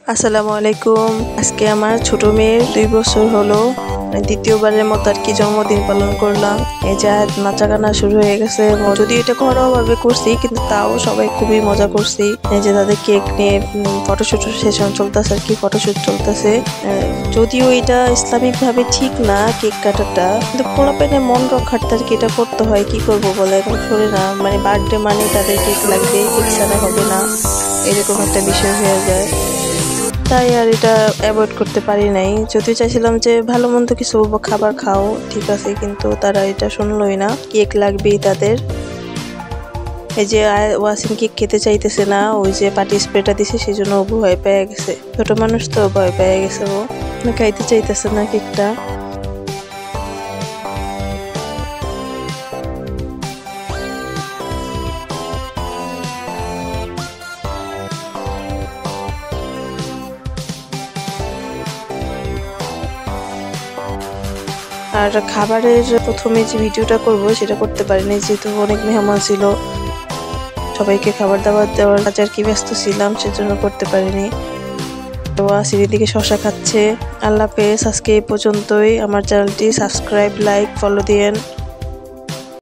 আসসালামু আলাইকুম। আজকে আমার ছোট মেয়ের 2 বছর হলো, দ্বিতীয়বারের মতো আর কি জন্মদিন পালন করলাম। এই যে নাচা গানা শুরু হয়ে গেছে। যদিও এটা ঘরোয়া ভাবে করছি, কিন্তু তাও সবাই খুবই মজা করছি। এই যে তাদের কেক নিয়ে ফটোশুট সেশন চলতেছে আর কি, ফটোশুট চলতেছে। যদিও এটা ইসলামিক ভাবে ঠিক না কেক কাটাটা, কিন্তু পোলাপাইনের মন রক্ষার্থে আর কি এটা করতে হয়। কি করব বলে, এখন শোনে না, মানে বার্থডে মানে তাদের কেক লাগবে, কেক ছাড়া হবে না, এরকম একটা বিষয় হয়ে যায়। তাই আর এটা অ্যাভয়েড করতে পারি নাই। যদিও চাইছিলাম যে ভালো মন্দ কিছু খাবার খাও, ঠিক আছে, কিন্তু তারা এটা শুনলোই না, কেক লাগবেই তাদের। এই যে ওয়াসিম কেক খেতে চাইতেছে না, ওই যে পার্টি স্প্রেটা দিছে সেজন্য ও ভয় পেয়ে গেছে। ছোট মানুষ তো ভয় পেয়ে গেছে, ও খাইতে চাইতেছে না কেকটা। আর খাবারের প্রথমে যে ভিডিওটা করব সেটা করতে পারিনি, যেহেতু অনেক মেহমান ছিল, সবাইকে খাবার দাবার দেওয়ার কাজে আর কি ব্যস্ত ছিলাম, সেজন্য করতে পারিনি। তো আসির দিকে শশা খাচ্ছে। আল্লাহ হাফেজ, আজকে এই পর্যন্তই। আমার চ্যানেলটি সাবস্ক্রাইব, লাইক, ফলো দিয়েন।